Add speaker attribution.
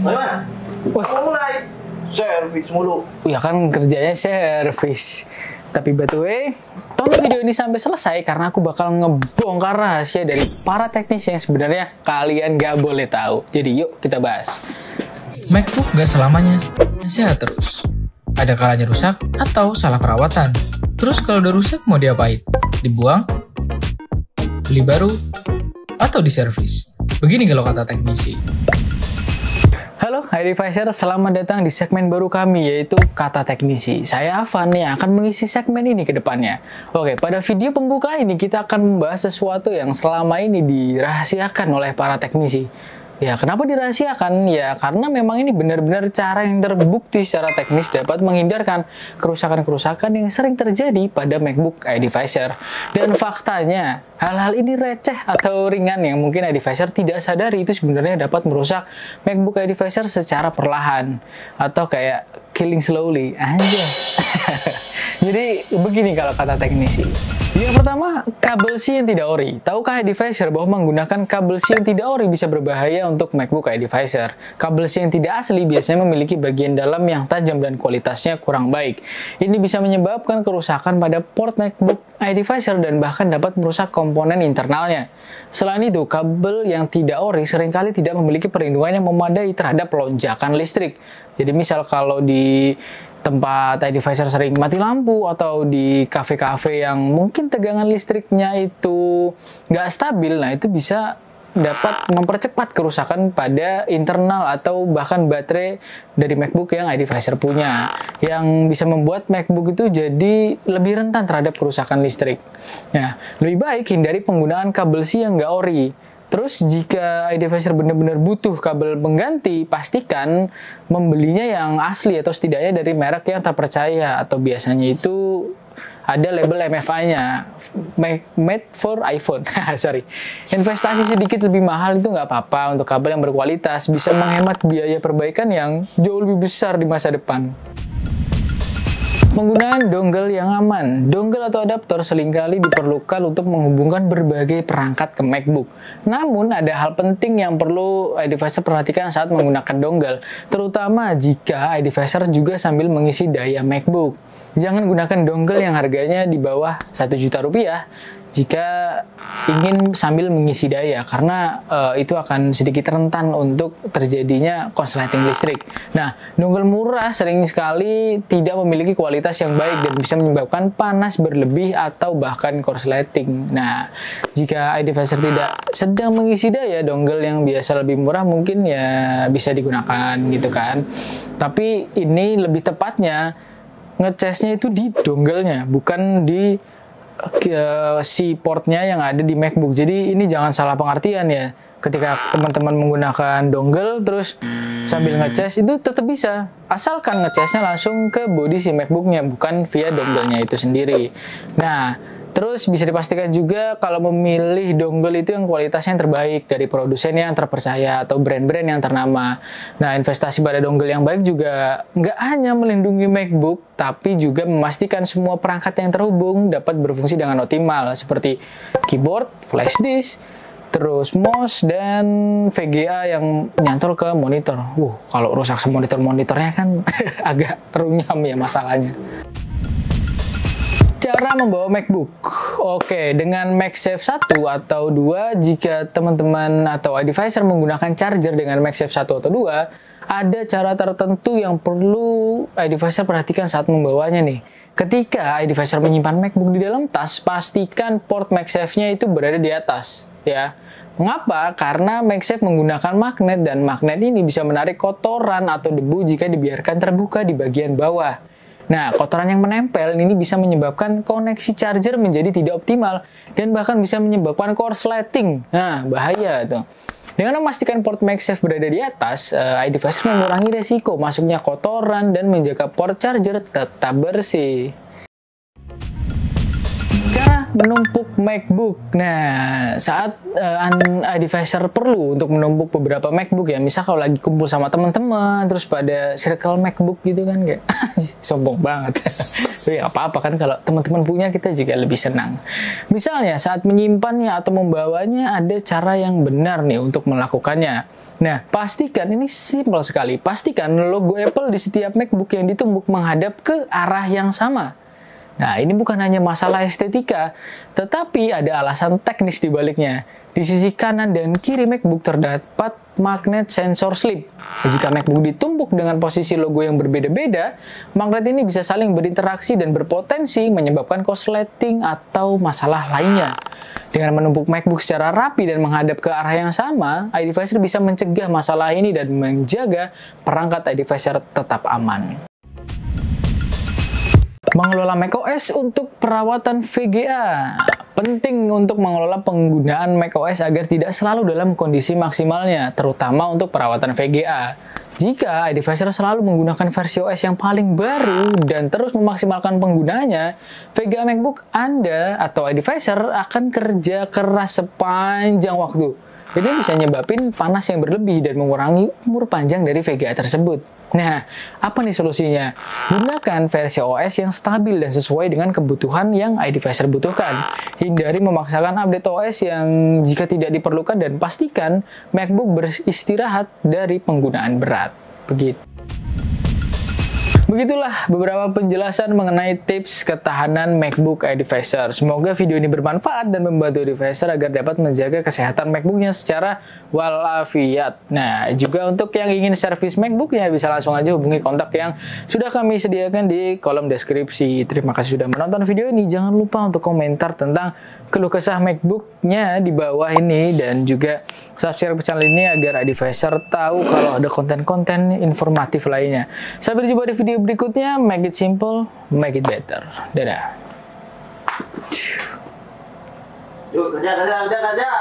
Speaker 1: Mas, mulai servis mulu.
Speaker 2: Ya kan kerjanya servis. Tapi by the way, tonton video ini sampai selesai karena aku bakal ngebongkar rahasia dari para teknisi yang sebenarnya kalian gak boleh tahu. Jadi yuk kita bahas.
Speaker 3: MacBook gak selamanya sehat terus. Ada kalanya rusak atau salah perawatan. Terus kalau udah rusak mau diapain? Dibuang? Beli baru? Atau diservis? Begini kalau kata teknisi.
Speaker 2: Halo iDevicer, selamat datang di segmen baru kami yaitu Kata Teknisi. Saya Avan yang akan mengisi segmen ini ke depannya. Oke, pada video pembuka ini kita akan membahas sesuatu yang selama ini dirahasiakan oleh para teknisi. Ya, kenapa dirahasiakan? Ya, karena memang ini benar-benar cara yang terbukti secara teknis dapat menghindarkan kerusakan-kerusakan yang sering terjadi pada MacBook iDevicer. Dan faktanya, hal-hal ini receh atau ringan yang mungkin iDevicer tidak sadari itu sebenarnya dapat merusak MacBook iDevicer secara perlahan. Atau kayak killing slowly. Anjay. Jadi, begini kalau kata teknisi. Yang pertama, kabel C yang tidak ori. Tahukah iDevicer bahwa menggunakan kabel C yang tidak ori bisa berbahaya untuk MacBook iDevicer? Kabel C yang tidak asli biasanya memiliki bagian dalam yang tajam dan kualitasnya kurang baik. Ini bisa menyebabkan kerusakan pada port MacBook iDevicer dan bahkan dapat merusak komponen internalnya. Selain itu, kabel yang tidak ori seringkali tidak memiliki perlindungan yang memadai terhadap lonjakan listrik. Jadi misal kalau di tempat iDevicer sering mati lampu atau di kafe-kafe yang mungkin tegangan listriknya itu nggak stabil, nah itu bisa dapat mempercepat kerusakan pada internal atau bahkan baterai dari MacBook yang iDevicer punya, yang bisa membuat MacBook itu jadi lebih rentan terhadap kerusakan listrik. Nah, lebih baik hindari penggunaan kabel C yang nggak ori. Terus jika iDevicer benar-benar butuh kabel pengganti, pastikan membelinya yang asli atau setidaknya dari merek yang terpercaya, atau biasanya itu ada label MFI-nya, made for iPhone. Sorry, investasi sedikit lebih mahal itu nggak apa-apa untuk kabel yang berkualitas, bisa menghemat biaya perbaikan yang jauh lebih besar di masa depan. Penggunaan dongle yang aman. Dongle atau adaptor seringkali diperlukan untuk menghubungkan berbagai perangkat ke MacBook. Namun, ada hal penting yang perlu iDevicer perhatikan saat menggunakan dongle, terutama jika iDevicer juga sambil mengisi daya MacBook. Jangan gunakan dongle yang harganya di bawah 1 juta rupiah jika ingin sambil mengisi daya, karena itu akan sedikit rentan untuk terjadinya korsleting listrik. Nah, dongle murah sering sekali tidak memiliki kualitas yang baik dan bisa menyebabkan panas berlebih atau bahkan korsleting. Nah, jika iDevicer tidak sedang mengisi daya, dongle yang biasa lebih murah mungkin ya bisa digunakan gitu kan. Tapi ini lebih tepatnya ngecasnya itu di dongle-nya, bukan di si portnya yang ada di MacBook. Jadi ini jangan salah pengertian ya. Ketika teman-teman menggunakan dongle terus sambil ngecas itu tetap bisa, asalkan ngecasnya langsung ke body si MacBooknya, bukan via dongle-nya itu sendiri. Nah, terus bisa dipastikan juga kalau memilih dongle itu yang kualitasnya yang terbaik dari produsen yang terpercaya atau brand-brand yang ternama. Nah, investasi pada dongle yang baik juga nggak hanya melindungi MacBook, tapi juga memastikan semua perangkat yang terhubung dapat berfungsi dengan optimal, seperti keyboard, flash disk, terus mouse, dan VGA yang nyantol ke monitor. Kalau rusak semonitor-monitornya kan agak runyam ya masalahnya. Cara membawa MacBook. Oke, dengan MagSafe 1 atau 2, jika teman-teman atau iDevicer menggunakan charger dengan MagSafe 1 atau 2, ada cara tertentu yang perlu iDevicer perhatikan saat membawanya nih. Ketika iDevicer menyimpan MacBook di dalam tas, pastikan port MagSafe-nya itu berada di atas, ya. Mengapa? Karena MagSafe menggunakan magnet, dan magnet ini bisa menarik kotoran atau debu jika dibiarkan terbuka di bagian bawah. Nah, kotoran yang menempel ini bisa menyebabkan koneksi charger menjadi tidak optimal dan bahkan bisa menyebabkan korsleting. Nah, bahaya tuh. Dengan memastikan port MagSafe berada di atas, iDevicer mengurangi resiko masuknya kotoran dan menjaga port charger tetap bersih. Cara menumpuk MacBook. Nah, saat iDevicer perlu untuk menumpuk beberapa MacBook ya, misal kalau lagi kumpul sama teman-teman terus pada circle MacBook gitu kan, kayak sombong banget. Tapi apa-apa kan, kalau teman-teman punya kita juga lebih senang. Misalnya saat menyimpannya atau membawanya ada cara yang benar nih untuk melakukannya. Nah, pastikan ini simpel sekali. Pastikan logo Apple di setiap MacBook yang ditumbuk menghadap ke arah yang sama. Nah, ini bukan hanya masalah estetika, tetapi ada alasan teknis di baliknya. Di sisi kanan dan kiri MacBook terdapat magnet sensor slip. Jika MacBook ditumbuk dengan posisi logo yang berbeda-beda, magnet ini bisa saling berinteraksi dan berpotensi menyebabkan korsleting atau masalah lainnya. Dengan menumpuk MacBook secara rapi dan menghadap ke arah yang sama, iDevicer bisa mencegah masalah ini dan menjaga perangkat iDevicer tetap aman. Mengelola macOS untuk perawatan VGA. Penting untuk mengelola penggunaan macOS agar tidak selalu dalam kondisi maksimalnya, terutama untuk perawatan VGA. Jika iDevicer selalu menggunakan versi OS yang paling baru dan terus memaksimalkan penggunanya, VGA MacBook Anda atau iDevicer akan kerja keras sepanjang waktu. Ini bisa nyebabin panas yang berlebih dan mengurangi umur panjang dari VGA tersebut. Nah, apa nih solusinya? Gunakan versi OS yang stabil dan sesuai dengan kebutuhan yang iDevicer butuhkan. Hindari memaksakan update OS yang jika tidak diperlukan dan pastikan MacBook beristirahat dari penggunaan berat. Begitulah beberapa penjelasan mengenai tips ketahanan MacBook iDevicer. Semoga video ini bermanfaat dan membantu iDevicer agar dapat menjaga kesehatan MacBooknya secara walafiat. Nah, juga untuk yang ingin servis MacBooknya bisa langsung aja hubungi kontak yang sudah kami sediakan di kolom deskripsi. Terima kasih sudah menonton video ini. Jangan lupa untuk komentar tentang keluh kesah MacBooknya di bawah ini dan juga subscribe channel ini agar iDevicer tahu kalau ada konten-konten informatif lainnya. Sampai jumpa di video berikutnya. Make it simple, make it better. Dadah.
Speaker 1: Yuk, kerja.